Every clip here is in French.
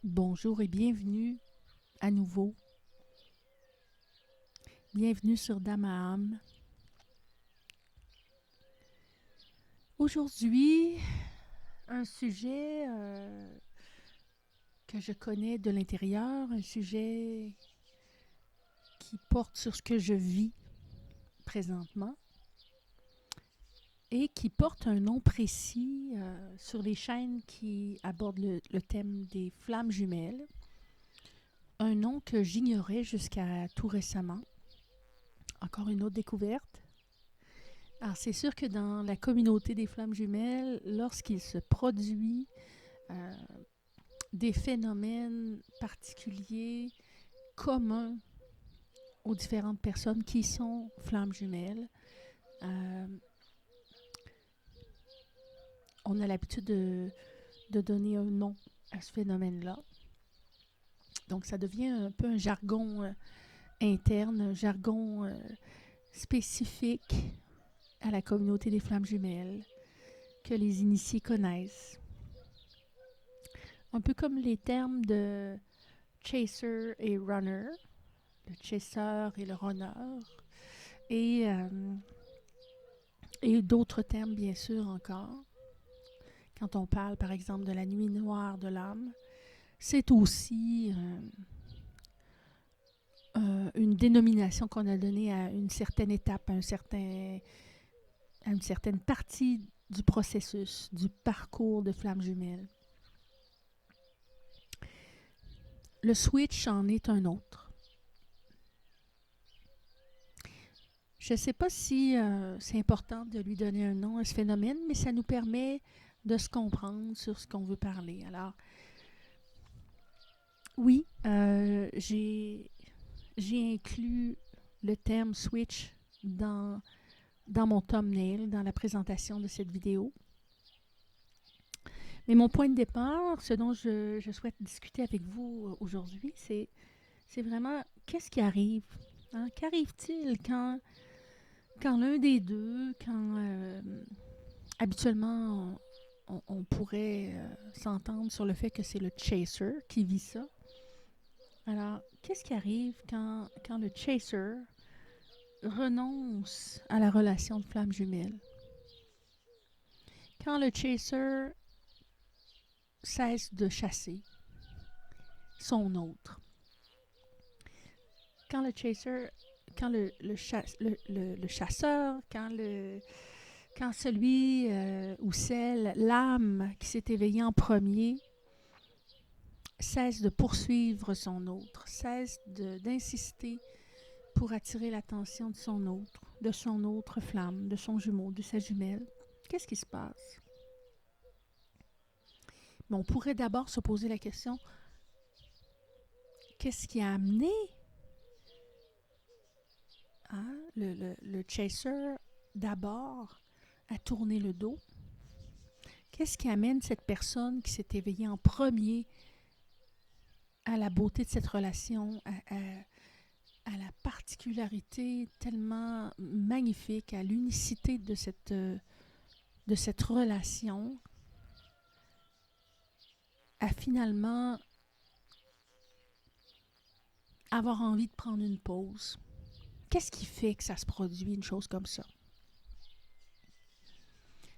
Bonjour et bienvenue à nouveau. Bienvenue sur Dame à âme. Aujourd'hui, un sujet que je connais de l'intérieur, un sujet qui porte sur ce que je vis présentement et qui porte un nom précis sur les chaînes qui abordent le thème des flammes jumelles. Un nom que j'ignorais jusqu'à tout récemment. Encore une autre découverte. Alors, c'est sûr que dans la communauté des flammes jumelles, lorsqu'il se produit euh, des phénomènes particuliers, communs aux différentes personnes qui sont flammes jumelles, euh, on a l'habitude de donner un nom à ce phénomène-là. Donc, ça devient un peu un jargon interne, un jargon spécifique à la communauté des flammes jumelles que les initiés connaissent. Un peu comme les termes de chaser et runner, le chasseur et le runner, et, euh, et d'autres termes bien sûr encore. Quand on parle par exemple de la nuit noire de l'âme, c'est aussi une dénomination qu'on a donnée à une certaine étape, à une certaine partie du processus, du parcours de flammes jumelles. Le switch en est un autre. Je ne sais pas si c'est important de lui donner un nom à ce phénomène, mais ça nous permet de se comprendre sur ce qu'on veut parler. Alors, oui, j'ai inclus le terme switch dans mon thumbnail, dans la présentation de cette vidéo. Mais mon point de départ, ce dont je souhaite discuter avec vous aujourd'hui, c'est vraiment qu'est-ce qui arrive? Hein? Qu'arrive-t-il quand l'un des deux, quand habituellement on pourrait s'entendre sur le fait que c'est le chaser qui vit ça. Alors, qu'est-ce qui arrive quand le chaser renonce à la relation de flamme jumelle? Quand le chaser cesse de chasser son autre? Quand le chaser, quand le chasseur, quand celui ou celle, l'âme qui s'est éveillée en premier, cesse de poursuivre son autre, cesse d'insister pour attirer l'attention de son autre flamme, de son jumeau, de sa jumelle. Qu'est-ce qui se passe? Mais on pourrait d'abord se poser la question, qu'est-ce qui a amené le chaser d'abord à tourner le dos? Qu'est-ce qui amène cette personne qui s'est éveillée en premier à la beauté de cette relation, à la particularité tellement magnifique, à l'unicité de cette relation, à finalement avoir envie de prendre une pause? Qu'est-ce qui fait que ça se produit, une chose comme ça?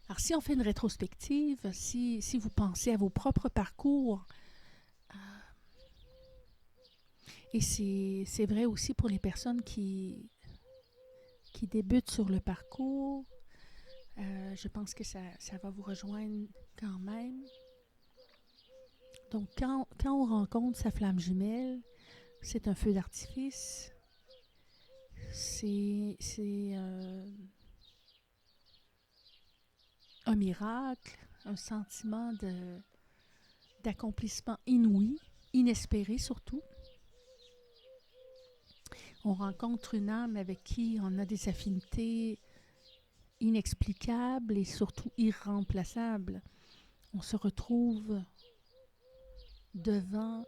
Alors, si on fait une rétrospective, si vous pensez à vos propres parcours, et c'est vrai aussi pour les personnes qui débutent sur le parcours, je pense que ça va vous rejoindre quand même. Donc, quand on rencontre sa flamme jumelle, c'est un feu d'artifice, c'est un miracle, un sentiment d'accomplissement inouï, inespéré surtout. On rencontre une âme avec qui on a des affinités inexplicables et surtout irremplaçables. On se retrouve devant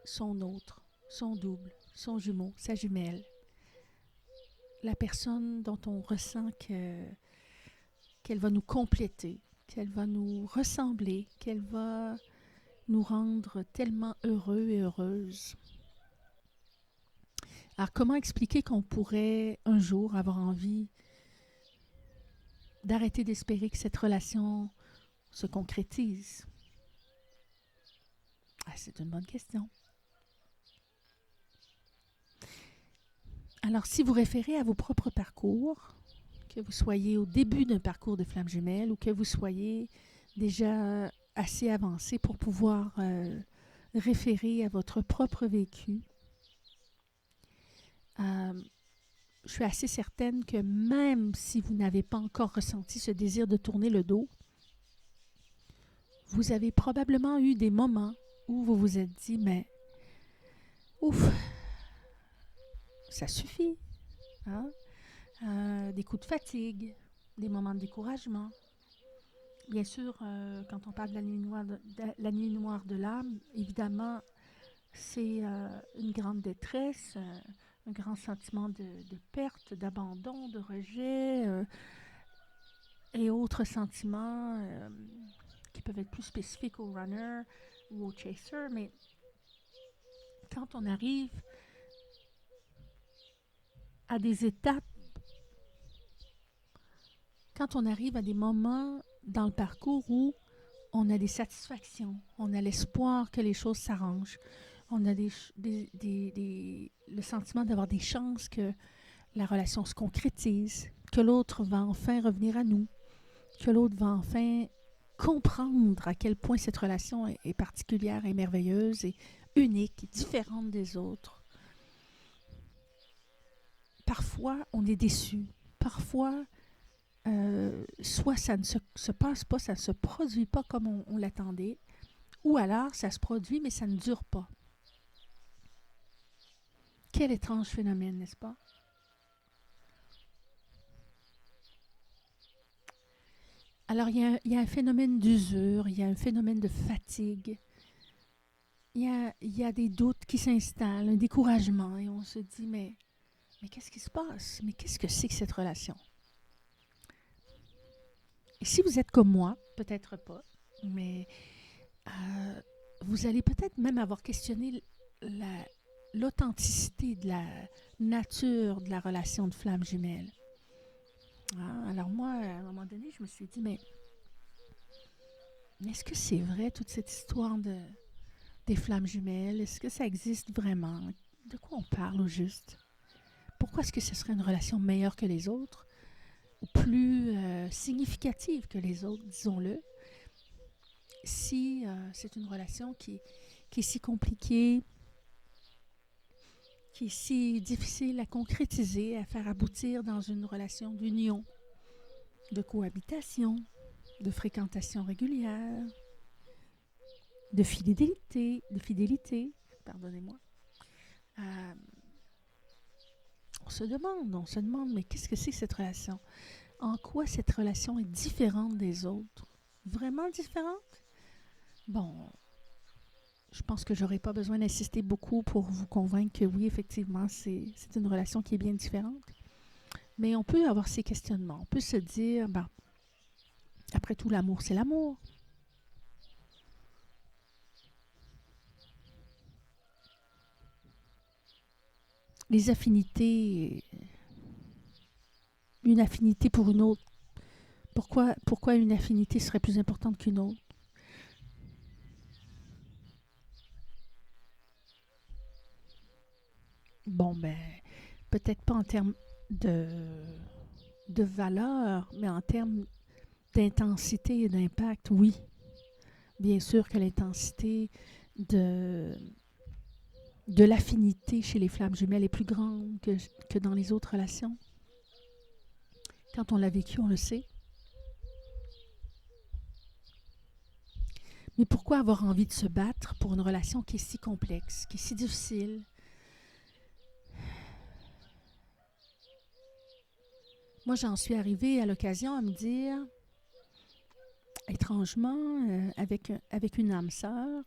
son autre, son double, son jumeau, sa jumelle. La personne dont on ressent qu'elle va nous compléter, qu'elle va nous ressembler, qu'elle va nous rendre tellement heureux et heureuses. Alors, comment expliquer qu'on pourrait un jour avoir envie d'arrêter d'espérer que cette relation se concrétise? C'est une bonne question. Alors, si vous référez à vos propres parcours, que vous soyez au début d'un parcours de flammes jumelles ou que vous soyez déjà assez avancé pour pouvoir référer à votre propre vécu, je suis assez certaine que même si vous n'avez pas encore ressenti ce désir de tourner le dos, vous avez probablement eu des moments où vous vous êtes dit, mais ouf, ça suffit. Hein? Des coups de fatigue, des moments de découragement. Bien sûr, quand on parle de la nuit noire de l'âme, évidemment, c'est une grande détresse, un grand sentiment de perte, d'abandon, de rejet et autres sentiments qui peuvent être plus spécifiques au runner ou au chaser. Mais quand on arrive à des étapes, quand on arrive à des moments dans le parcours où on a des satisfactions, on a l'espoir que les choses s'arrangent, on a le sentiment d'avoir des chances que la relation se concrétise, que l'autre va enfin revenir à nous, que l'autre va enfin comprendre à quel point cette relation est particulière et merveilleuse et unique, différente des autres. Parfois, on est déçu. Parfois, soit ça ne se passe pas, ça ne se produit pas comme on l'attendait, ou alors ça se produit, mais ça ne dure pas. Quel étrange phénomène, n'est-ce pas? Alors, il y a un phénomène d'usure, il y a un phénomène de fatigue, il y a des doutes qui s'installent, un découragement, et on se dit, mais qu'est-ce qui se passe? Mais qu'est-ce que c'est que cette relation? Et si vous êtes comme moi, peut-être pas, mais vous allez peut-être même avoir questionné l'authenticité de la nature de la relation de flamme jumelle. Alors moi, à un moment donné, je me suis dit, mais est-ce que c'est vrai toute cette histoire des flammes jumelles? Est-ce que ça existe vraiment? De quoi on parle au juste? Pourquoi est-ce que ce serait une relation meilleure que les autres? Ou plus significative que les autres, disons-le? Si c'est une relation qui est si compliquée, qui est si difficile à concrétiser, à faire aboutir dans une relation d'union, de cohabitation, de fréquentation régulière, de fidélité, pardonnez-moi. On se demande, mais qu'est-ce que c'est que cette relation? En quoi cette relation est différente des autres? Vraiment différente? Bon, je pense que j'aurais pas besoin d'insister beaucoup pour vous convaincre que oui, effectivement, c'est une relation qui est bien différente. Mais on peut avoir ces questionnements. On peut se dire, après tout, l'amour, c'est l'amour. Les affinités, une affinité pour une autre. Pourquoi une affinité serait plus importante qu'une autre? Bon, peut-être pas en termes de valeur, mais en termes d'intensité et d'impact, oui. Bien sûr que l'intensité de l'affinité chez les flammes jumelles est plus grande que dans les autres relations. Quand on l'a vécu, on le sait. Mais pourquoi avoir envie de se battre pour une relation qui est si complexe, qui est si difficile? Moi, j'en suis arrivée à l'occasion à me dire, étrangement, avec une âme sœur,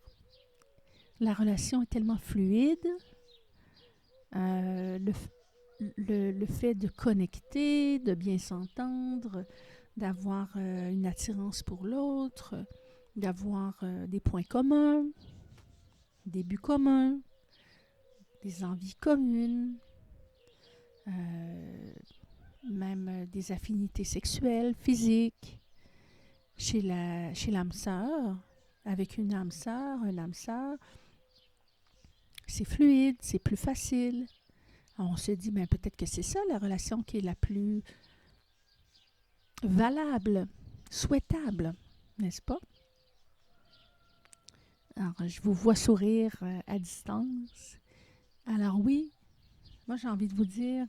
la relation est tellement fluide, le fait de connecter, de bien s'entendre, d'avoir une attirance pour l'autre, d'avoir des points communs, des buts communs, des envies communes, même des affinités sexuelles, physiques, chez l'âme sœur, avec une âme sœur, un âme sœur, c'est fluide, c'est plus facile. Alors on se dit, mais peut-être que c'est ça la relation qui est la plus valable, souhaitable, n'est-ce pas? Alors, je vous vois sourire à distance. Alors oui, moi j'ai envie de vous dire,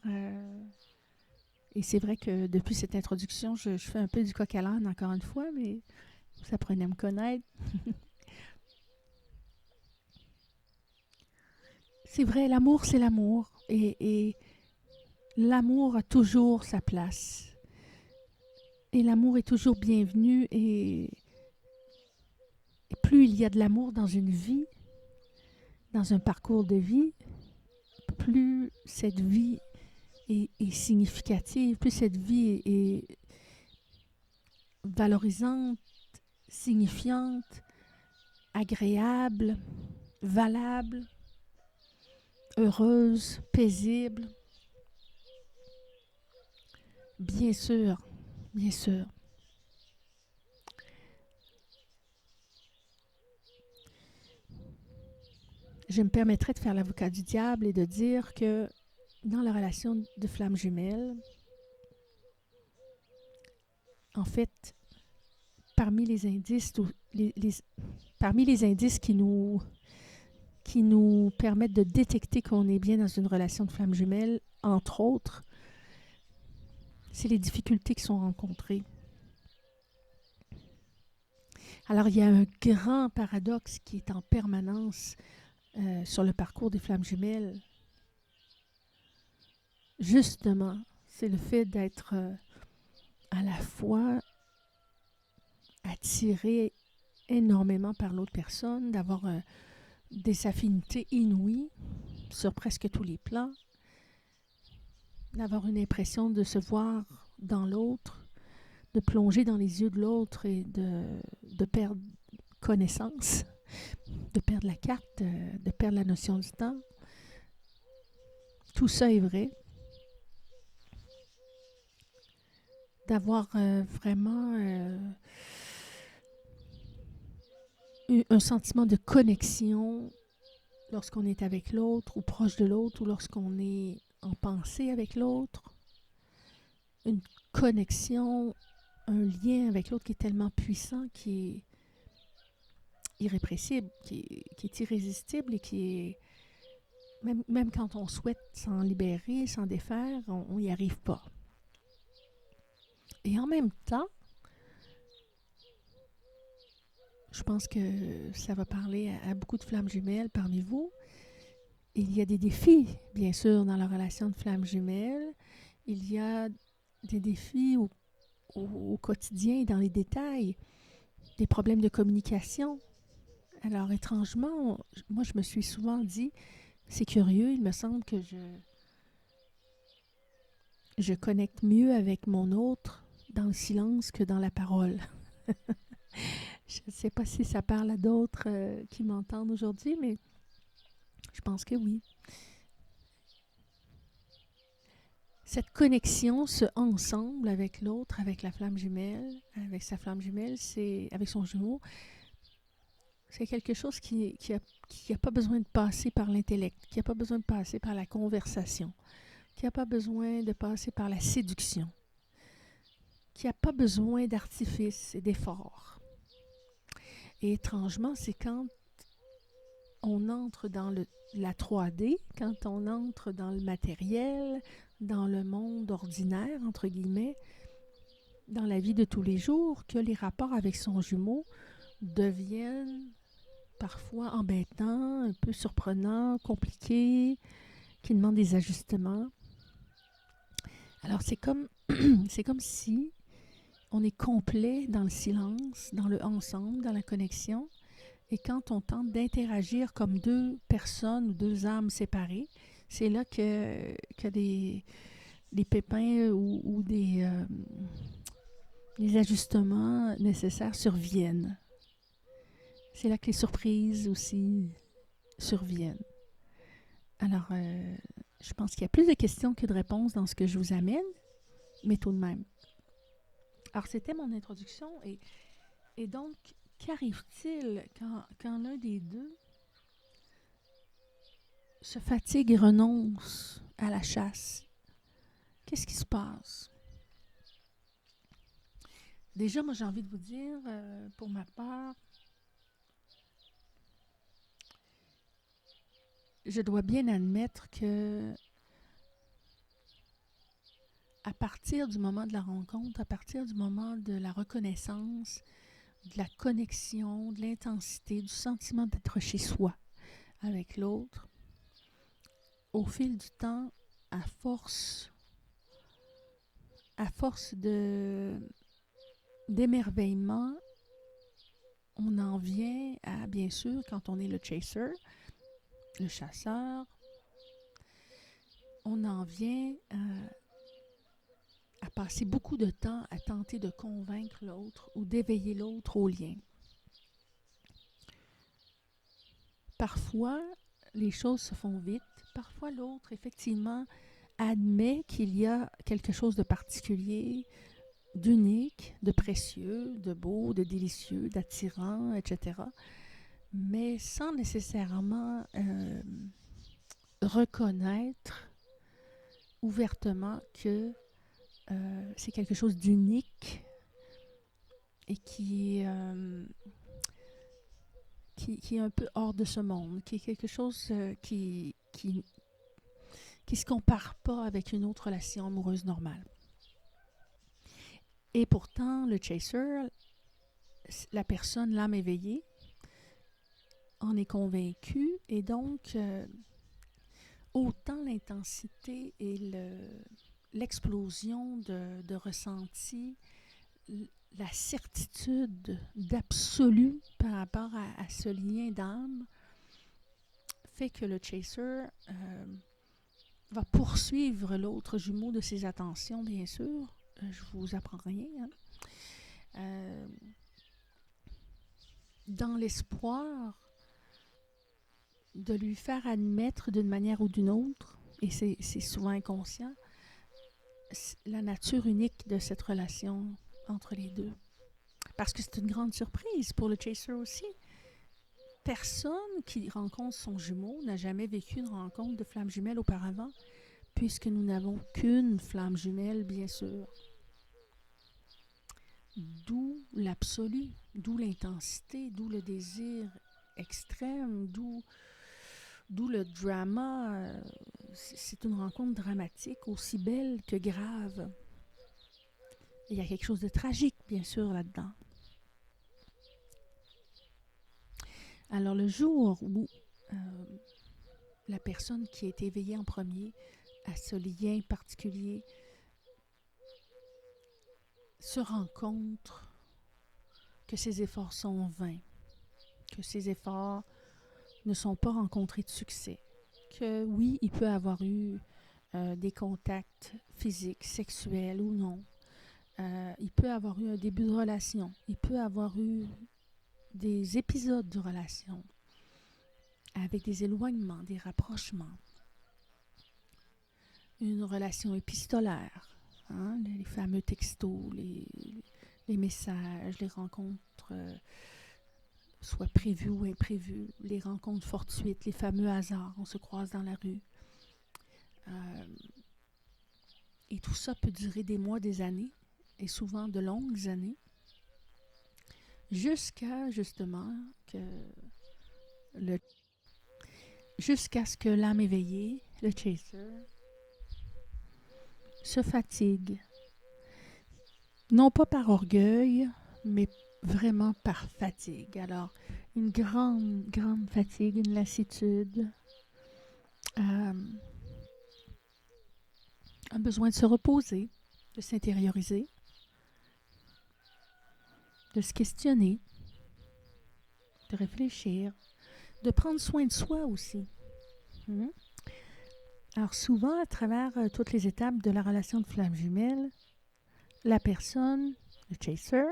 et c'est vrai que depuis cette introduction, je fais un peu du coq à l'âne encore une fois, mais vous apprenez à me connaître. C'est vrai, l'amour, c'est l'amour. Et l'amour a toujours sa place. Et l'amour est toujours bienvenu. Et plus il y a de l'amour dans une vie, dans un parcours de vie, plus cette vie est significative, plus cette vie est valorisante, signifiante, agréable, valable, heureuse, paisible. Bien sûr, bien sûr. Je me permettrai de faire l'avocat du diable et de dire que dans la relation de flamme jumelle, en fait, parmi les indices, parmi les indices qui nous permettent de détecter qu'on est bien dans une relation de flamme jumelle, entre autres, c'est les difficultés qui sont rencontrées. Alors, il y a un grand paradoxe qui est en permanence sur le parcours des flammes jumelles. Justement, c'est le fait d'être à la fois attiré énormément par l'autre personne, d'avoir des affinités inouïes sur presque tous les plans, d'avoir une impression de se voir dans l'autre, de plonger dans les yeux de l'autre et de perdre connaissance, de perdre la carte, de perdre la notion du temps. Tout ça est vrai. D'avoir vraiment un sentiment de connexion lorsqu'on est avec l'autre ou proche de l'autre ou lorsqu'on est en pensée avec l'autre. Une connexion, un lien avec l'autre qui est tellement puissant, qui est irrépressible, qui est irrésistible et qui est... Même quand on souhaite s'en libérer, s'en défaire, on n'y arrive pas. Et en même temps, je pense que ça va parler à beaucoup de flammes jumelles parmi vous. Il y a des défis, bien sûr, dans la relation de flammes jumelles. Il y a des défis au quotidien, dans les détails, des problèmes de communication. Alors, étrangement, moi, je me suis souvent dit, c'est curieux, il me semble que je connecte mieux avec mon autre dans le silence que dans la parole. Je ne sais pas si ça parle à d'autres qui m'entendent aujourd'hui, mais je pense que oui. Cette connexion, ce ensemble avec l'autre, avec la flamme jumelle, avec sa flamme jumelle, c'est avec son jumeau, c'est quelque chose qui a pas besoin de passer par l'intellect, qui n'a pas besoin de passer par la conversation, qui n'a pas besoin de passer par la séduction, qui n'a pas besoin d'artifice et d'effort. Et étrangement, c'est quand on entre dans la 3D, quand on entre dans le matériel, dans le monde ordinaire, entre guillemets, dans la vie de tous les jours, que les rapports avec son jumeau deviennent parfois embêtants, un peu surprenants, compliqués, qui demandent des ajustements. Alors c'est comme si on est complet dans le silence, dans le ensemble, dans la connexion. Et quand on tente d'interagir comme deux personnes ou deux âmes séparées, c'est là que des pépins ou des ajustements nécessaires surviennent. C'est là que les surprises aussi surviennent. Alors, je pense qu'il y a plus de questions que de réponses dans ce que je vous amène, mais tout de même. Alors, c'était mon introduction. Et donc, qu'arrive-t-il quand l'un des deux se fatigue et renonce à la chasse? Qu'est-ce qui se passe? Déjà, moi, j'ai envie de vous dire, pour ma part, je dois bien admettre que à partir du moment de la rencontre, à partir du moment de la reconnaissance, de la connexion, de l'intensité, du sentiment d'être chez soi avec l'autre, au fil du temps, à force d'émerveillement, on en vient à, bien sûr, quand on est le chaser, le chasseur, on en vient à passer beaucoup de temps à tenter de convaincre l'autre ou d'éveiller l'autre au lien. Parfois, les choses se font vite. Parfois, l'autre, effectivement, admet qu'il y a quelque chose de particulier, d'unique, de précieux, de beau, de délicieux, d'attirant, etc. Mais sans nécessairement reconnaître ouvertement que c'est quelque chose d'unique et qui est un peu hors de ce monde, qui est quelque chose qui se compare pas avec une autre relation amoureuse normale. Et pourtant, le chaser, la personne, l'âme éveillée, en est convaincue et donc autant l'intensité et l'explosion de ressenti, la certitude d'absolu par rapport à ce lien d'âme fait que le chaser va poursuivre l'autre jumeau de ses attentions, bien sûr. Je vous apprends rien. Dans l'espoir de lui faire admettre d'une manière ou d'une autre, et c'est souvent inconscient, la nature unique de cette relation entre les deux. Parce que c'est une grande surprise pour le chaser aussi. Personne qui rencontre son jumeau n'a jamais vécu une rencontre de flamme jumelle auparavant, puisque nous n'avons qu'une flamme jumelle, bien sûr. D'où l'absolu, d'où l'intensité, d'où le désir extrême, d'où le drama. C'est une rencontre dramatique, aussi belle que grave. Il y a quelque chose de tragique, bien sûr, là-dedans. Alors, le jour où la personne qui est éveillée en premier à ce lien particulier se rend compte que ses efforts sont vains, que ses efforts ne sont pas rencontrés de succès, que oui, il peut avoir eu des contacts physiques, sexuels ou non, il peut avoir eu un début de relation, il peut avoir eu des épisodes de relation avec des éloignements, des rapprochements, une relation épistolaire, hein, les fameux textos, les messages, les rencontres soit prévues ou imprévues, les rencontres fortuites, les fameux hasards, on se croise dans la rue. Et tout ça peut durer des mois, des années, et souvent de longues années, jusqu'à justement jusqu'à ce que l'âme éveillée, le chaser, se fatigue. Non pas par orgueil, mais vraiment par fatigue. Alors, une grande, grande fatigue, une lassitude, un besoin de se reposer, de s'intérioriser, de se questionner, de réfléchir, de prendre soin de soi aussi. Alors souvent, à travers toutes les étapes de la relation de flamme jumelle, la personne, le chaser,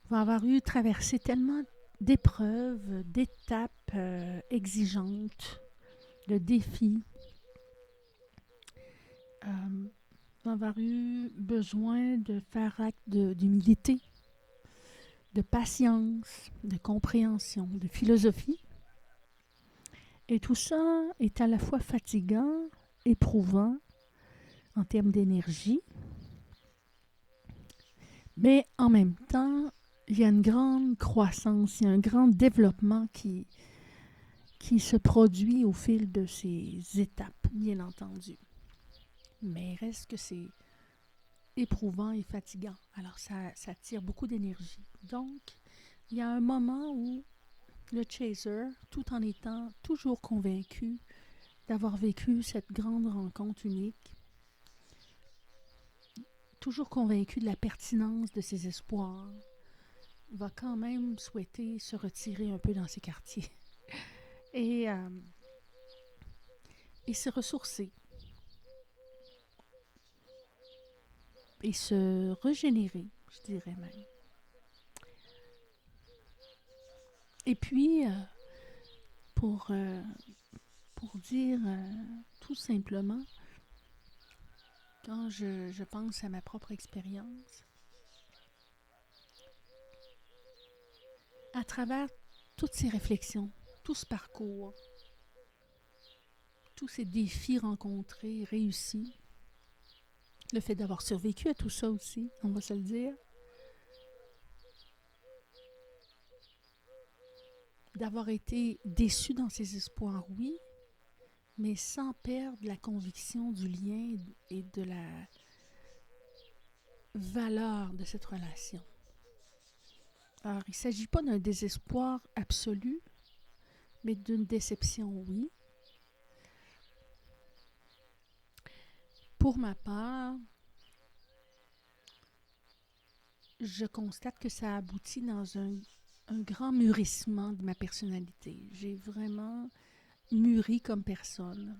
va avoir eu traversé tellement d'épreuves, d'étapes exigeantes, de défis. On va avoir eu besoin de faire acte d'humilité, de patience, de compréhension, de philosophie. Et tout ça est à la fois fatigant, éprouvant en termes d'énergie, mais en même temps, il y a une grande croissance, il y a un grand développement qui se produit au fil de ces étapes, bien entendu. Mais il reste que c'est éprouvant et fatigant. Alors, ça tire beaucoup d'énergie. Donc, il y a un moment où le chaser, tout en étant toujours convaincu d'avoir vécu cette grande rencontre unique, toujours convaincu de la pertinence de ses espoirs, va quand même souhaiter se retirer un peu dans ses quartiers et, euh, et se ressourcer et se régénérer, je dirais même. Et puis, pour, euh, pour dire tout simplement, quand je pense à ma propre expérience, à travers toutes ces réflexions, tout ce parcours, tous ces défis rencontrés, réussis, le fait d'avoir survécu à tout ça aussi, on va se le dire, d'avoir été déçu dans ses espoirs, oui, mais sans perdre la conviction du lien et de la valeur de cette relation. Alors, il ne s'agit pas d'un désespoir absolu, mais d'une déception, oui. Pour ma part, je constate que ça aboutit dans un grand mûrissement de ma personnalité. J'ai vraiment mûri comme personne.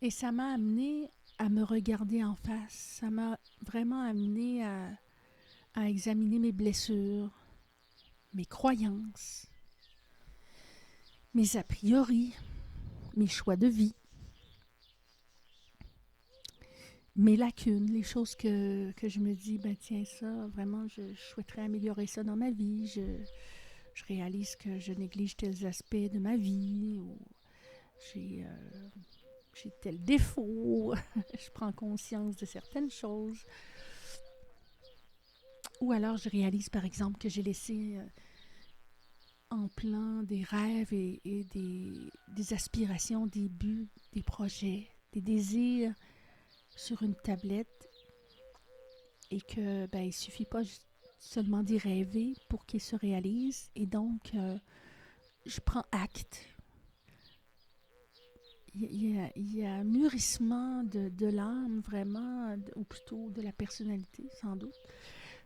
Et ça m'a amené à me regarder en face. Ça m'a vraiment amené à examiner mes blessures, mes croyances, mes a priori, mes choix de vie, mes lacunes, les choses que je me dis, ben tiens, ça, vraiment, je souhaiterais améliorer ça dans ma vie. Je réalise que je néglige tels aspects de ma vie, ou j'ai, j'ai tel défaut, je prends conscience de certaines choses. Ou alors je réalise par exemple que j'ai laissé en plan des rêves et des aspirations, des buts, des projets, des désirs sur une tablette et que ben, il suffit pas seulement d'y rêver pour qu'ils se réalisent. Et donc, je prends acte. Il y a un mûrissement de l'âme, vraiment, ou plutôt de la personnalité, sans doute,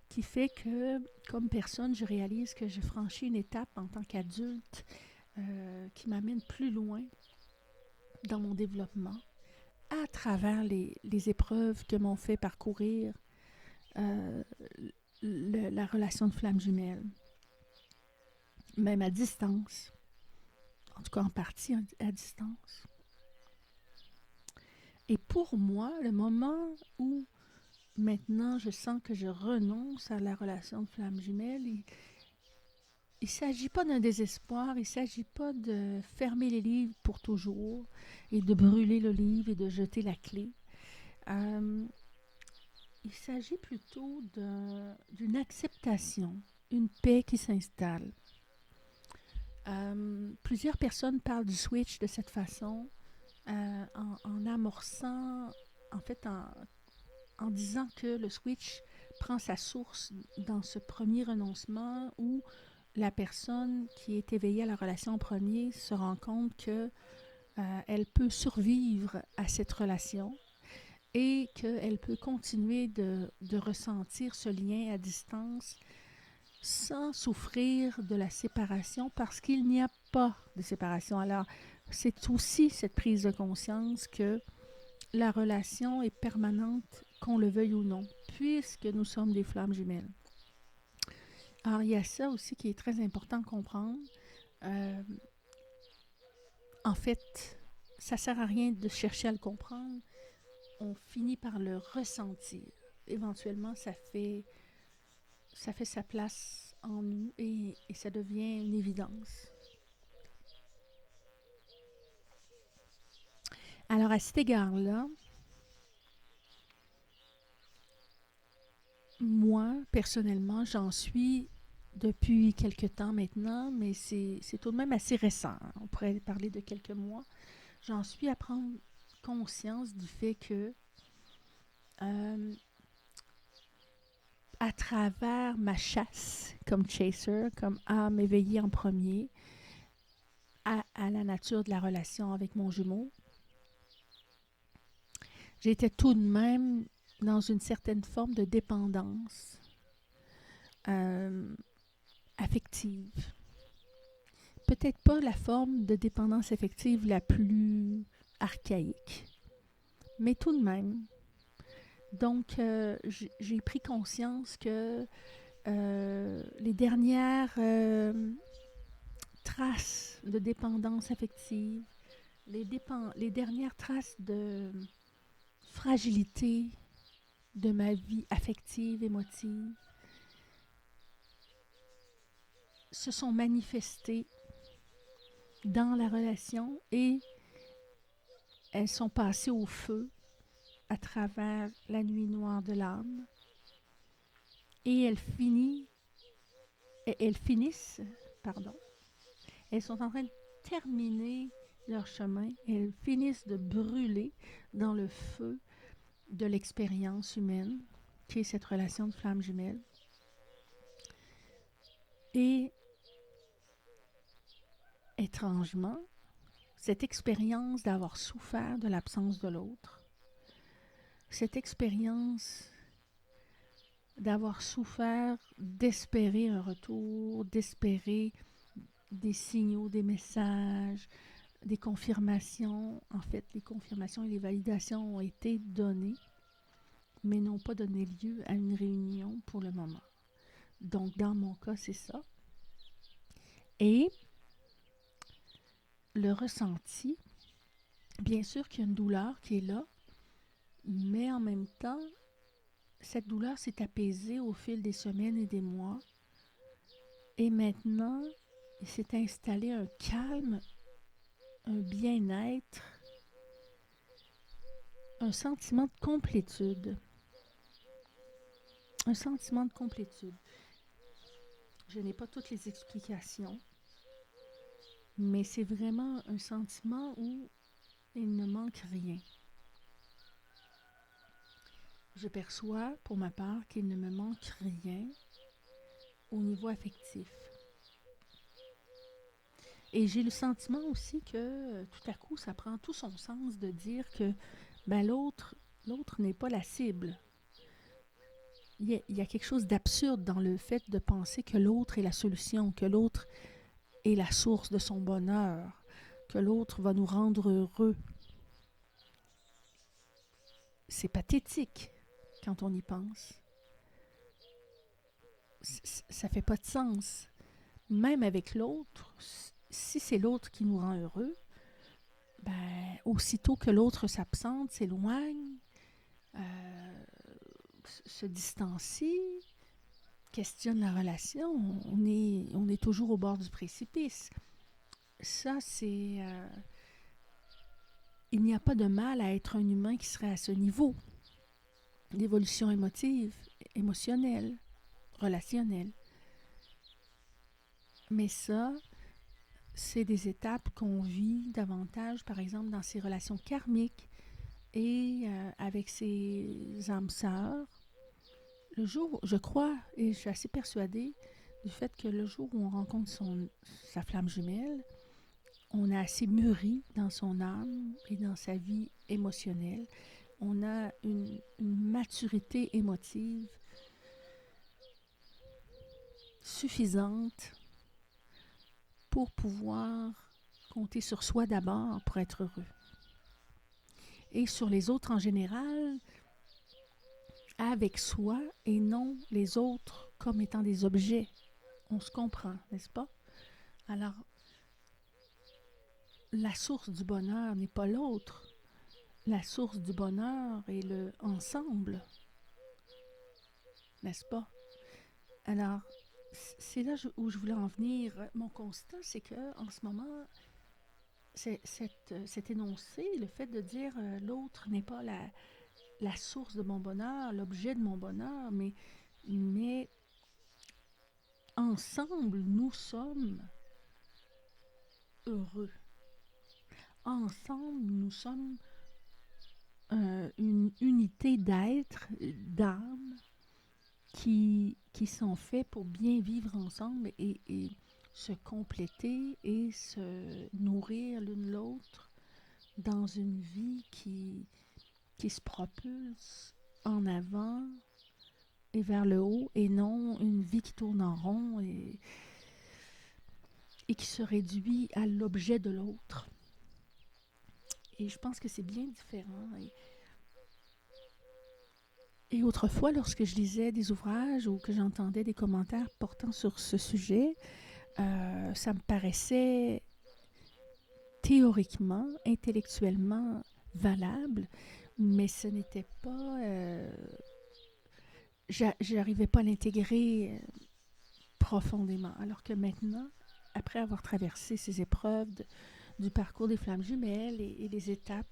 qui fait que, comme personne, je réalise que j'ai franchi une étape en tant qu'adulte qui m'amène plus loin dans mon développement à travers les épreuves que m'ont fait parcourir euh, la relation de flamme jumelle, même à distance, en tout cas en partie à distance. Et pour moi, le moment où maintenant je sens que je renonce à la relation de flamme jumelle, il ne s'agit pas d'un désespoir, il ne s'agit pas de fermer les livres pour toujours et de brûler le livre et de jeter la clé. Il s'agit plutôt d'une acceptation, une paix qui s'installe. Plusieurs personnes parlent du switch de cette façon, en amorçant, en fait, en disant que le switch prend sa source dans ce premier renoncement où la personne qui est éveillée à la relation en premier se rend compte que elle peut survivre à cette relation et qu'elle peut continuer de ressentir ce lien à distance sans souffrir de la séparation parce qu'il n'y a pas de séparation. Alors, c'est aussi cette prise de conscience que la relation est permanente, qu'on le veuille ou non, puisque nous sommes des flammes jumelles. Alors, il y a ça aussi qui est très important de comprendre. Euh, En fait, ça sert à rien de chercher à le comprendre. On finit par le ressentir. Éventuellement, ça fait sa place en nous et ça devient une évidence. Alors, à cet égard-là, moi, personnellement, j'en suis depuis quelque temps maintenant, mais c'est tout de même assez récent. On pourrait parler de quelques mois. J'en suis à prendre conscience du fait que, euh, à travers ma chasse comme chaser, comme à m'éveiller en premier à la nature de la relation avec mon jumeau, j'étais tout de même dans une certaine forme de dépendance euh, affective. Peut-être pas la forme de dépendance affective la plus archaïque, mais tout de même. Donc, j'ai pris conscience que les dernières traces de dépendance affective, les dernières traces de fragilité de ma vie affective, émotive, se sont manifestées dans la relation et elles sont passées au feu à travers la nuit noire de l'âme et elles finissent, pardon, elles sont en train de terminer leur chemin et elles finissent de brûler dans le feu de l'expérience humaine, qui est cette relation de flamme jumelle. Et étrangement, cette expérience d'avoir souffert de l'absence de l'autre, cette expérience d'avoir souffert d'espérer un retour, d'espérer des signaux, des messages, des confirmations. En fait, les confirmations et les validations ont été données, mais n'ont pas donné lieu à une réunion pour le moment. Donc, dans mon cas, c'est ça. Et le ressenti, bien sûr qu'il y a une douleur qui est là, mais en même temps, cette douleur s'est apaisée au fil des semaines et des mois. Et maintenant, il s'est installé un calme, un bien-être, un sentiment de complétude. Un sentiment de complétude. Je n'ai pas toutes les explications, mais c'est vraiment un sentiment où il ne manque rien. Je perçois, pour ma part, qu'il ne me manque rien au niveau affectif. Et j'ai le sentiment aussi que tout à coup, ça prend tout son sens de dire que l'autre n'est pas la cible. Il y a quelque chose d'absurde dans le fait de penser que l'autre est la solution, que l'autre est la source de son bonheur, que l'autre va nous rendre heureux. C'est pathétique quand on y pense. Ça fait pas de sens. Même avec l'autre, si c'est l'autre qui nous rend heureux, aussitôt que l'autre s'absente, s'éloigne, se distancie, questionne la relation, on est toujours au bord du précipice. Ça, c'est... il n'y a pas de mal à être un humain qui serait à ce niveau d'évolution émotive, émotionnelle, relationnelle. Mais ça, c'est des étapes qu'on vit davantage, par exemple, dans ces relations karmiques et avec ses âmes sœurs. Le jour, je crois, et je suis assez persuadée du fait que le jour où on rencontre sa flamme jumelle, on a assez mûri dans son âme et dans sa vie émotionnelle. On a une maturité émotive suffisante pour pouvoir compter sur soi d'abord pour être heureux. Et sur les autres en général, avec soi et non les autres comme étant des objets On se comprend, n'est-ce pas? Alors, la source du bonheur n'est pas l'autre. La source du bonheur est le ensemble, n'est-ce pas? Alors, c'est là où je voulais en venir. Mon constat, c'est que en ce moment, cet énoncé, le fait de dire l'autre n'est pas la source de mon bonheur, l'objet de mon bonheur, mais ensemble, nous sommes heureux. Ensemble, nous sommes une unité d'être, d'âme, qui sont faits pour bien vivre ensemble et se compléter et se nourrir l'une l'autre dans une vie qui se propulse en avant et vers le haut et non une vie qui tourne en rond et qui se réduit à l'objet de l'autre. Et je pense que c'est bien différent. Et autrefois, lorsque je lisais des ouvrages ou que j'entendais des commentaires portant sur ce sujet, ça me paraissait théoriquement, intellectuellement valable, mais ce n'était pas... j'arrivais pas à l'intégrer profondément. Alors que maintenant, après avoir traversé ces épreuves du parcours des flammes jumelles et les étapes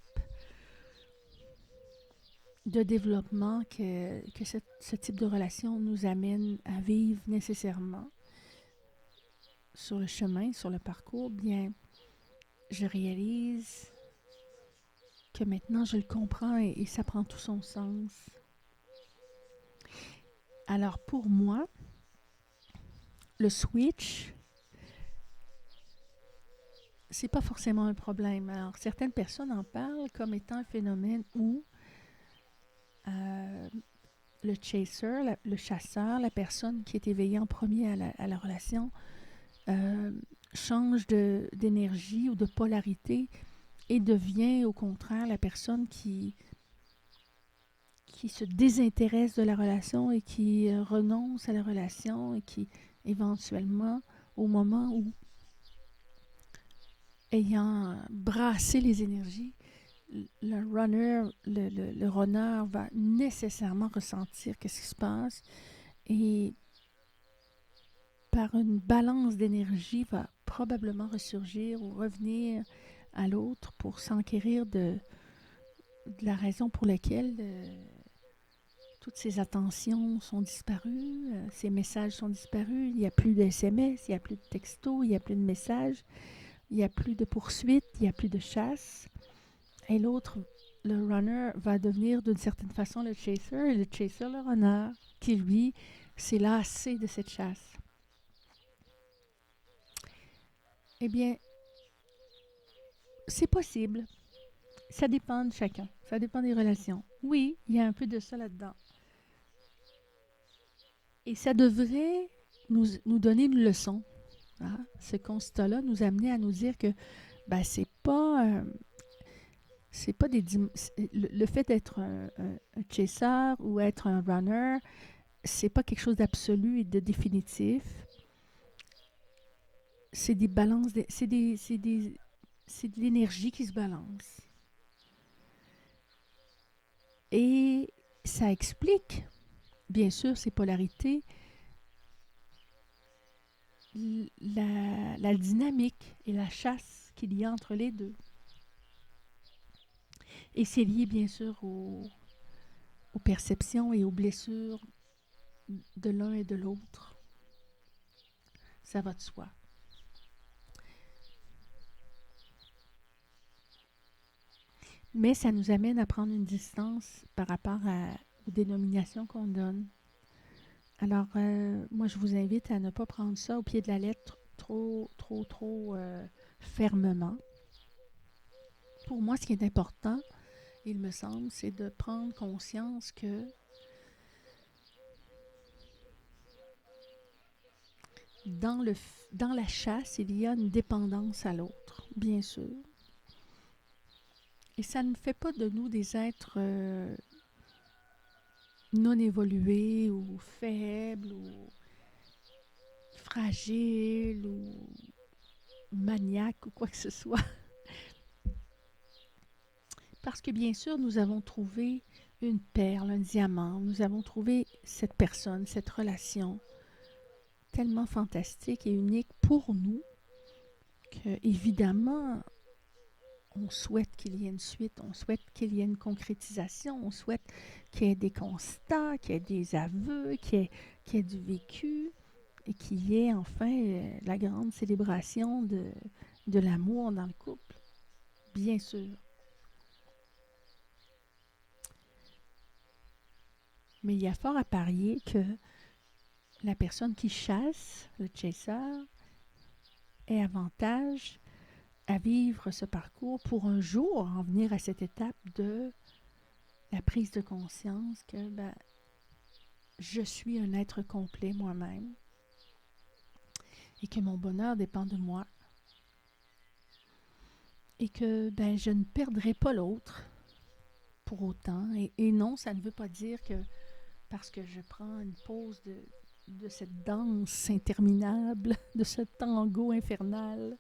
de développement que ce type de relation nous amène à vivre nécessairement sur le chemin, sur le parcours, bien, je réalise que maintenant je le comprends et ça prend tout son sens. Alors pour moi, le switch, c'est pas forcément un problème. Alors certaines personnes en parlent comme étant un phénomène où le chaser, le chasseur, la personne qui est éveillée en premier à la relation, change d'énergie ou de polarité et devient au contraire la personne qui se désintéresse de la relation et qui renonce à la relation et qui éventuellement, au moment où, ayant brassé les énergies, le runner va nécessairement ressentir qu'est-ce qui se passe et par une balance d'énergie va probablement ressurgir ou revenir à l'autre pour s'enquérir de la raison pour laquelle toutes ces attentions sont disparues, ces messages sont disparus, il n'y a plus de SMS, il n'y a plus de textos, il n'y a plus de messages, il n'y a plus de poursuites, il n'y a plus de chasse. Et l'autre, le runner, va devenir d'une certaine façon le chaser et le chaser le runner, qui lui s'est lassé de cette chasse. Eh bien, c'est possible. Ça dépend de chacun. Ça dépend des relations. Oui, il y a un peu de ça là-dedans. Et ça devrait nous donner une leçon. Hein? Ce constat-là nous amener à nous dire que ben, c'est pas le fait d'être un chaser ou être un runner, c'est pas quelque chose d'absolu et de définitif. C'est des balances, c'est de l'énergie qui se balance. Et ça explique, bien sûr, ces polarités, la dynamique et la chasse qu'il y a entre les deux. Et c'est lié, bien sûr, aux perceptions et aux blessures de l'un et de l'autre. Ça va de soi. Mais ça nous amène à prendre une distance par rapport aux dénominations qu'on donne. Alors, moi, je vous invite à ne pas prendre ça au pied de la lettre trop fermement. Pour moi, ce qui est important, il me semble, c'est de prendre conscience que dans la chasse, il y a une dépendance à l'autre, bien sûr. Et ça ne fait pas de nous des êtres non évolués ou faibles ou fragile ou maniaque ou quoi que ce soit. Parce que bien sûr, nous avons trouvé une perle, un diamant, nous avons trouvé cette personne, cette relation tellement fantastique et unique pour nous que, évidemment, on souhaite qu'il y ait une suite, on souhaite qu'il y ait une concrétisation, on souhaite qu'il y ait des constats, qu'il y ait des aveux, qu'il y ait du vécu et qu'il y ait enfin la grande célébration de l'amour dans le couple, bien sûr. Mais il y a fort à parier que la personne qui chasse, le chaser, ait avantage à vivre ce parcours pour un jour en venir à cette étape de la prise de conscience que je suis un être complet moi-même et que mon bonheur dépend de moi et que je ne perdrai pas l'autre pour autant. Et non, ça ne veut pas dire que parce que je prends une pause de cette danse interminable, de ce tango infernal,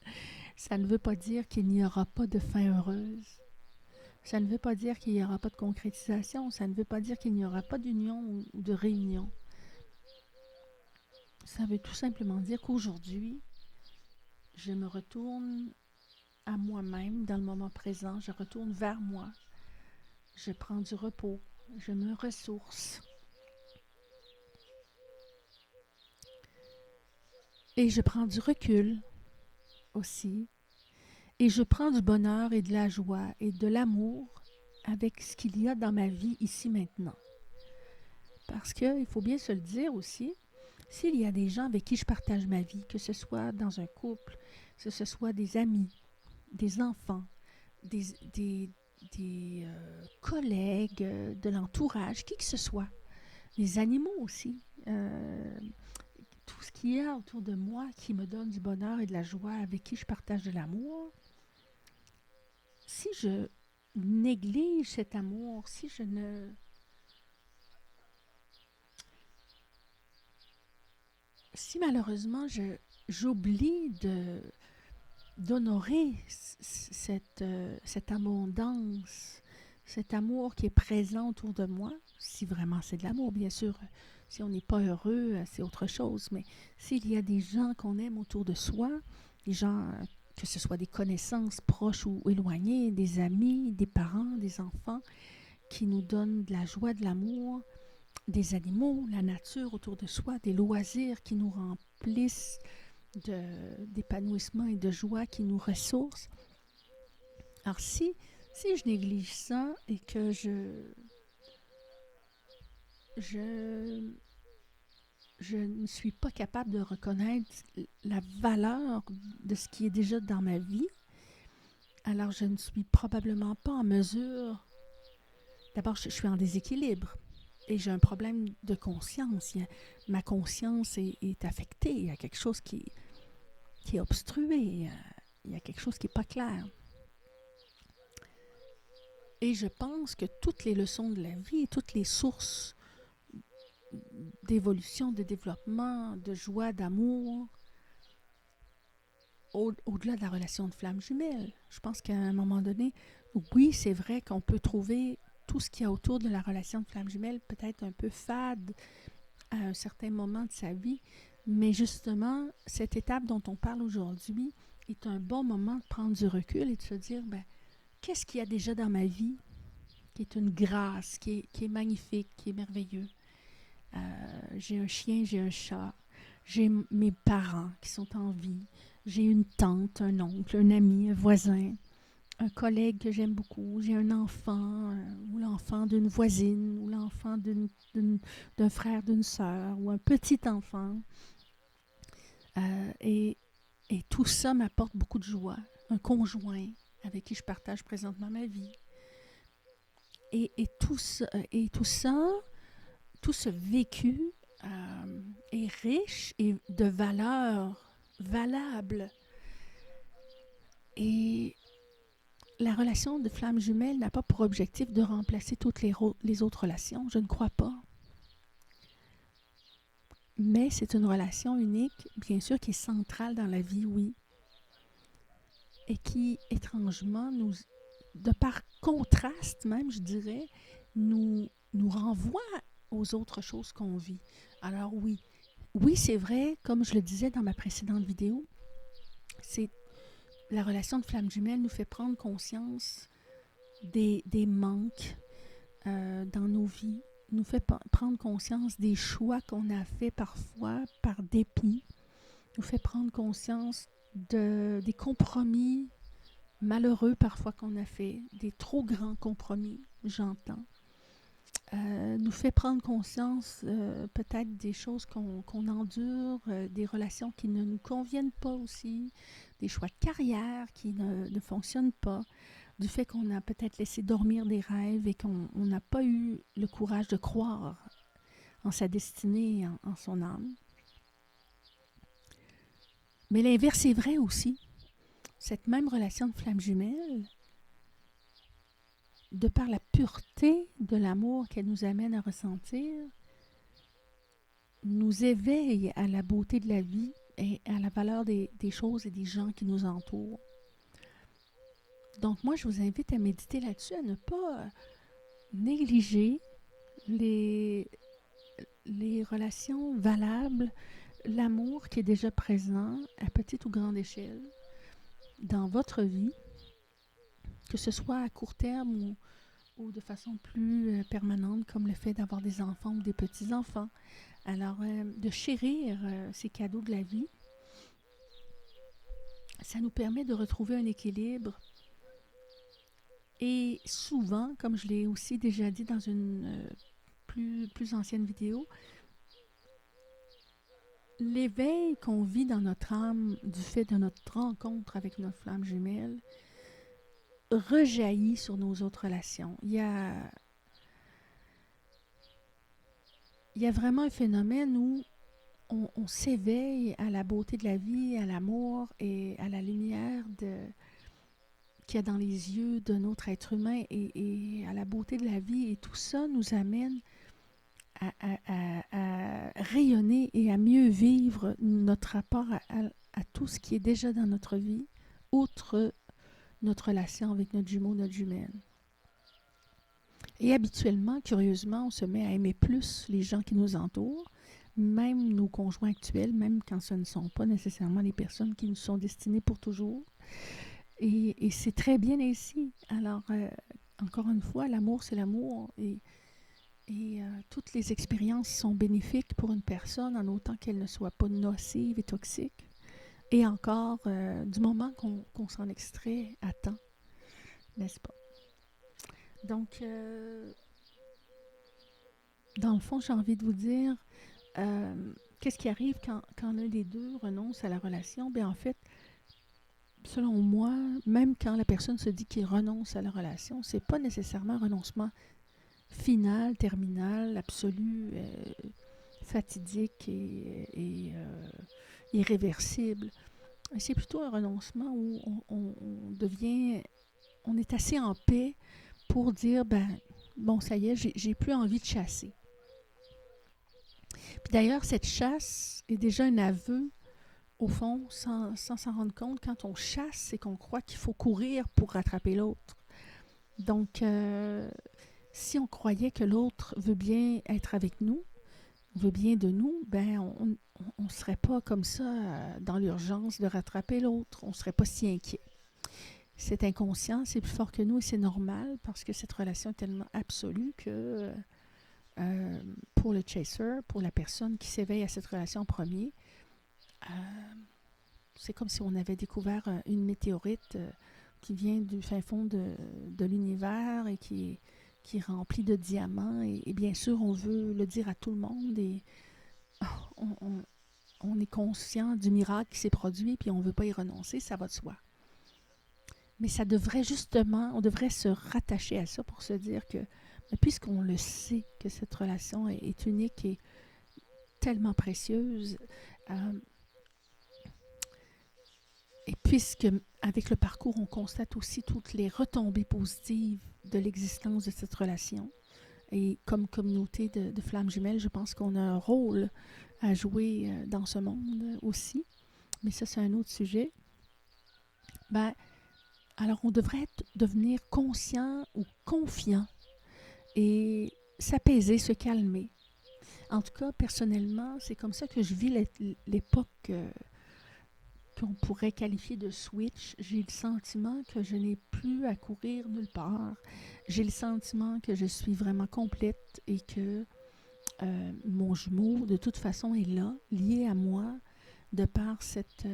ça ne veut pas dire qu'il n'y aura pas de fin heureuse. Ça ne veut pas dire qu'il n'y aura pas de concrétisation. Ça ne veut pas dire qu'il n'y aura pas d'union ou de réunion. Ça veut tout simplement dire qu'aujourd'hui, je me retourne à moi-même dans le moment présent. Je retourne vers moi. Je prends du repos. Je me ressource. Et je prends du recul aussi. Et je prends du bonheur et de la joie et de l'amour avec ce qu'il y a dans ma vie ici maintenant. Parce qu'il faut bien se le dire aussi, s'il y a des gens avec qui je partage ma vie, que ce soit dans un couple, que ce soit des amis, des enfants, des collègues, de l'entourage, qui que ce soit, des animaux aussi, tout ce qu'il y a autour de moi qui me donne du bonheur et de la joie, avec qui je partage de l'amour, si je néglige cet amour, si malheureusement j'oublie d'honorer cette abondance, cet amour qui est présent autour de moi, si vraiment c'est de l'amour, bien sûr. Si on n'est pas heureux, c'est autre chose. Mais s'il y a des gens qu'on aime autour de soi, des gens, que ce soit des connaissances proches ou éloignées, des amis, des parents, des enfants, qui nous donnent de la joie, de l'amour, des animaux, la nature autour de soi, des loisirs qui nous remplissent d'épanouissement et de joie, qui nous ressourcent. Alors si je néglige ça et que je ne suis pas capable de reconnaître la valeur de ce qui est déjà dans ma vie, alors je ne suis probablement pas en mesure. D'abord, je suis en déséquilibre et j'ai un problème de conscience. Ma conscience est affectée. Il y a quelque chose qui est obstrué. Il y a quelque chose qui n'est pas clair. Et je pense que toutes les leçons de la vie, toutes les sources d'évolution, de développement, de joie, d'amour, au-delà de la relation de flamme jumelle, je pense qu'à un moment donné, oui, c'est vrai qu'on peut trouver tout ce qu'il y a autour de la relation de flamme jumelle peut-être un peu fade à un certain moment de sa vie, mais justement, cette étape dont on parle aujourd'hui est un bon moment de prendre du recul et de se dire, qu'est-ce qu'il y a déjà dans ma vie qui est une grâce, qui est magnifique, qui est merveilleux. J'ai un chien, j'ai un chat, j'ai mes parents qui sont en vie, j'ai une tante, un oncle, un ami, un voisin, un collègue que j'aime beaucoup, j'ai un enfant, ou l'enfant d'une voisine, ou l'enfant d'un frère, d'une sœur, ou un petit enfant. Et tout ça m'apporte beaucoup de joie. Un conjoint avec qui je partage présentement ma vie. Et tout ça, tout ce vécu est riche et de valeurs valables. Et la relation de flamme jumelle n'a pas pour objectif de remplacer toutes les autres relations. Je ne crois pas. Mais c'est une relation unique, bien sûr, qui est centrale dans la vie, oui, et qui, étrangement, de par contraste même, je dirais, nous renvoie aux autres choses qu'on vit. Alors oui, c'est vrai, comme je le disais dans ma précédente vidéo, c'est la relation de flamme jumelle nous fait prendre conscience des manques dans nos vies, nous fait prendre conscience des choix qu'on a fait parfois par dépit, nous fait prendre conscience des compromis malheureux parfois qu'on a fait, des trop grands compromis, j'entends. Nous fait prendre conscience peut-être des choses qu'on endure, des relations qui ne nous conviennent pas aussi, des choix de carrière qui ne fonctionnent pas, du fait qu'on a peut-être laissé dormir des rêves et qu'on n'a pas eu le courage de croire en sa destinée, en son âme. Mais l'inverse est vrai aussi. Cette même relation de flamme jumelle, de par la pureté de l'amour qu'elle nous amène à ressentir, nous éveille à la beauté de la vie et à la valeur des choses et des gens qui nous entourent. Donc moi, je vous invite à méditer là-dessus, à ne pas négliger les relations valables, l'amour qui est déjà présent à petite ou grande échelle dans votre vie, que ce soit à court terme ou de façon plus permanente, comme le fait d'avoir des enfants ou des petits-enfants. Alors, de chérir ces cadeaux de la vie, ça nous permet de retrouver un équilibre. Et souvent, comme je l'ai aussi déjà dit dans une plus ancienne vidéo, l'éveil qu'on vit dans notre âme du fait de notre rencontre avec notre flamme jumelle rejaillit sur nos autres relations. Il y a vraiment un phénomène où on s'éveille à la beauté de la vie, à l'amour et à la lumière qu'il y a dans les yeux de notre être humain et à la beauté de la vie. Et tout ça nous amène à rayonner et à mieux vivre notre rapport à tout ce qui est déjà dans notre vie, outre notre relation avec notre jumeau, notre jumelle. Et habituellement, curieusement, on se met à aimer plus les gens qui nous entourent, même nos conjoints actuels, même quand ce ne sont pas nécessairement les personnes qui nous sont destinées pour toujours. Et c'est très bien ainsi. Alors, encore une fois, l'amour, c'est l'amour. Et toutes les expériences sont bénéfiques pour une personne en autant qu'elles ne soient pas nocives et toxiques. Et encore, du moment qu'on s'en extrait à temps, n'est-ce pas? Donc, dans le fond, j'ai envie de vous dire, qu'est-ce qui arrive quand l'un des deux renonce à la relation? Bien, en fait, selon moi, même quand la personne se dit qu'il renonce à la relation, c'est pas nécessairement un renoncement final, terminal, absolu, fatidique et irréversible. C'est plutôt un renoncement où on est assez en paix pour dire, bon, ça y est, j'ai plus envie de chasser. Puis d'ailleurs, cette chasse est déjà un aveu, au fond, sans s'en rendre compte. Quand on chasse, c'est qu'on croit qu'il faut courir pour rattraper l'autre. Donc, si on croyait que l'autre veut bien être avec nous, veut bien de nous, on ne serait pas comme ça dans l'urgence de rattraper l'autre. On ne serait pas si inquiet. C'est inconscient, c'est plus fort que nous et c'est normal parce que cette relation est tellement absolue que pour le chaser, pour la personne qui s'éveille à cette relation en premier, c'est comme si on avait découvert une météorite qui vient du fin fond de l'univers et qui est remplie de diamants. Et bien sûr, on veut le dire à tout le monde et on est conscient du miracle qui s'est produit puis on ne veut pas y renoncer, ça va de soi. Mais ça devrait justement, on devrait se rattacher à ça pour se dire que, puisqu'on le sait que cette relation est unique et tellement précieuse, et puisque avec le parcours, on constate aussi toutes les retombées positives de l'existence de cette relation, et comme communauté de flammes jumelles, je pense qu'on a un rôle à jouer dans ce monde aussi. Mais ça, c'est un autre sujet. Ben, alors, on devrait devenir conscient ou confiant et s'apaiser, se calmer. En tout cas, personnellement, c'est comme ça que je vis l'époque qu'on pourrait qualifier de switch. J'ai le sentiment que je n'ai plus à courir nulle part. J'ai le sentiment que je suis vraiment complète et que mon jumeau, de toute façon, est là, lié à moi, de par cette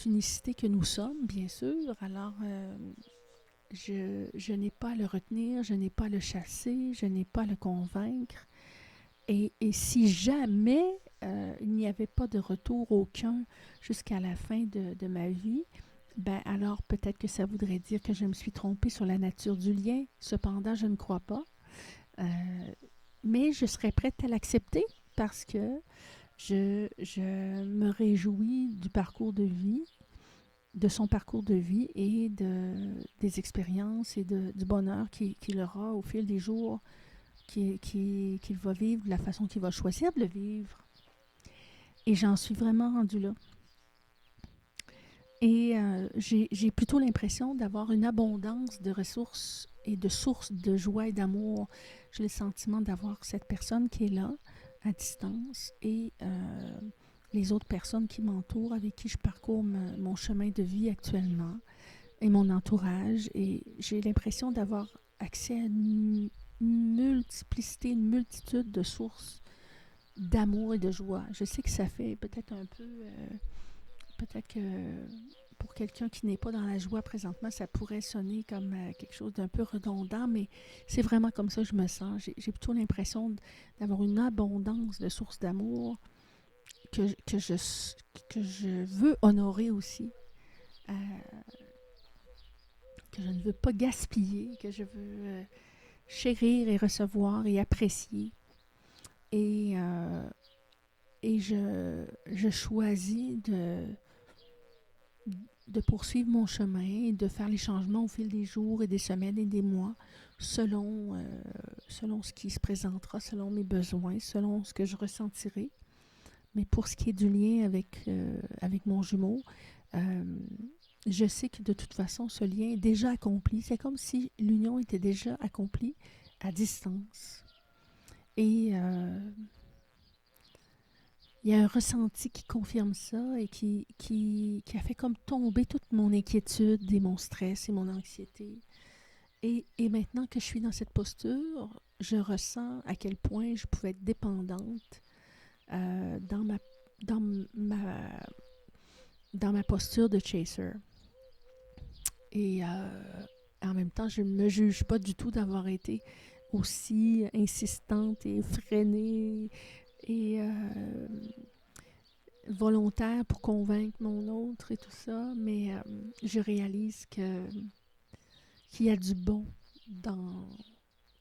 unicité que nous sommes, bien sûr. Alors, je n'ai pas à le retenir, je n'ai pas à le chasser, je n'ai pas à le convaincre. Et si jamais il n'y avait pas de retour aucun jusqu'à la fin de ma vie, ben alors peut-être que ça voudrait dire que je me suis trompée sur la nature du lien. Cependant, je ne crois pas. Euh, mais je serais prête à l'accepter parce que je me réjouis du parcours de vie, de son parcours de vie et des expériences et du bonheur qu'il aura au fil des jours qu'il va vivre, de la façon qu'il va choisir de le vivre. Et j'en suis vraiment rendue là. Et j'ai plutôt l'impression d'avoir une abondance de ressources et de sources de joie et d'amour. J'ai le sentiment d'avoir cette personne qui est là, à distance, et les autres personnes qui m'entourent, avec qui je parcours mon chemin de vie actuellement, et mon entourage. Et j'ai l'impression d'avoir accès à une multiplicité, une multitude de sources d'amour et de joie. Je sais que ça fait peut-être un peu... peut-être que pour quelqu'un qui n'est pas dans la joie présentement, ça pourrait sonner comme quelque chose d'un peu redondant, mais c'est vraiment comme ça que je me sens. J'ai plutôt l'impression d'avoir une abondance de sources d'amour que, que, je, que je veux honorer aussi, euh, que je ne veux pas gaspiller, que je veux chérir et recevoir et apprécier. Et, je choisis de poursuivre mon chemin et de faire les changements au fil des jours et des semaines et des mois selon ce qui se présentera, selon mes besoins, selon ce que je ressentirai. Mais pour ce qui est du lien avec mon jumeau, euh, je sais que de toute façon, ce lien est déjà accompli. C'est comme si l'union était déjà accomplie à distance. Et il y a un ressenti qui confirme ça et qui a fait comme tomber toute mon inquiétude et mon stress et mon anxiété. Et maintenant que je suis dans cette posture, je ressens à quel point je pouvais être dépendante euh, dans, ma, dans, ma, dans ma posture de chaser. Et en même temps, je ne me juge pas du tout d'avoir été aussi insistante et freinée et volontaire pour convaincre mon autre et tout ça, mais je réalise qu'il y a du bon dans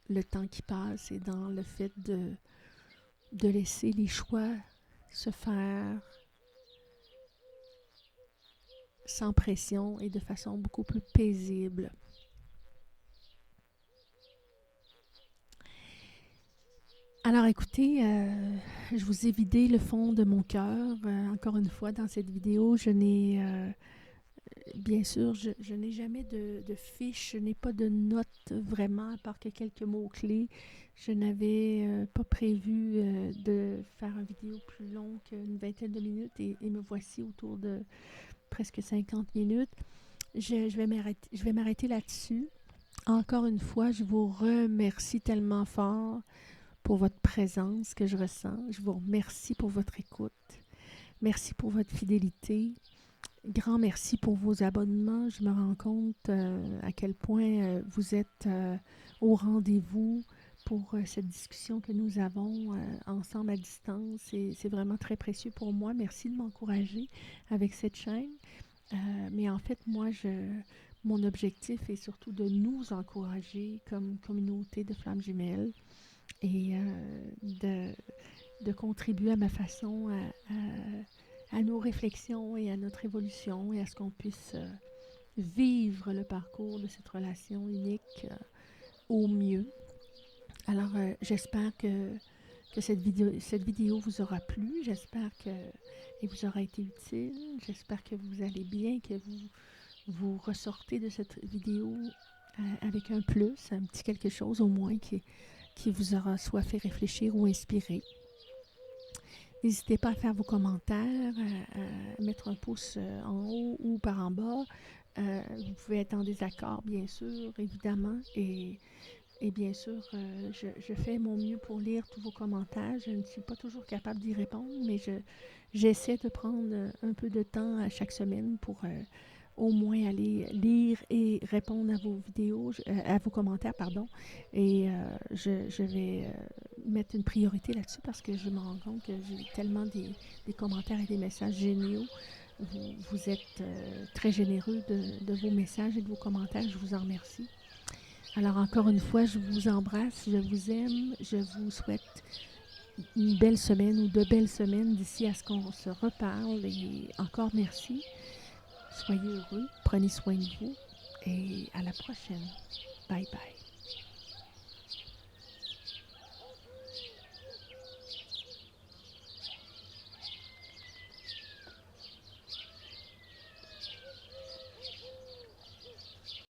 le temps qui passe et dans le fait de laisser les choix se faire sans pression et de façon beaucoup plus paisible. Alors écoutez, je vous ai vidé le fond de mon cœur. Encore une fois, dans cette vidéo, je n'ai bien sûr, je n'ai jamais de fiche, je n'ai pas de notes vraiment, à part que quelques mots-clés. Je n'avais pas prévu de faire une vidéo plus longue qu'une vingtaine de minutes et me voici autour de presque 50 minutes. Je vais m'arrêter là-dessus. Encore une fois, je vous remercie tellement fort pour votre présence que je ressens. Je vous remercie pour votre écoute. Merci pour votre fidélité. Grand merci pour vos abonnements. Je me rends compte à quel point vous êtes au rendez-vous pour cette discussion que nous avons ensemble à distance. C'est vraiment très précieux pour moi. Merci de m'encourager avec cette chaîne. Mais en fait, mon objectif est surtout de nous encourager comme communauté de flammes jumelles et de contribuer à ma façon à nos réflexions et à notre évolution et à ce qu'on puisse vivre le parcours de cette relation unique au mieux. Alors, j'espère que cette vidéo vous aura plu. J'espère qu'elle vous aura été utile. J'espère que vous allez bien, que vous ressortez de cette vidéo avec un plus, un petit quelque chose au moins qui vous aura soit fait réfléchir ou inspiré. N'hésitez pas à faire vos commentaires, à mettre un pouce en haut ou par en bas. Vous pouvez être en désaccord, bien sûr, évidemment. Et bien sûr, je fais mon mieux pour lire tous vos commentaires. Je ne suis pas toujours capable d'y répondre, mais j'essaie de prendre un peu de temps à chaque semaine pour au moins aller lire et répondre à vos vidéos, à vos commentaires, pardon. Et je vais mettre une priorité là-dessus parce que je me rends compte que j'ai tellement des commentaires et des messages géniaux. Vous êtes très généreux de vos messages et de vos commentaires. Je vous en remercie. Alors encore une fois, je vous embrasse, je vous aime, je vous souhaite une belle semaine ou de belles semaines d'ici à ce qu'on se reparle. Et encore merci. Soyez heureux, prenez soin de vous et à la prochaine. Bye bye.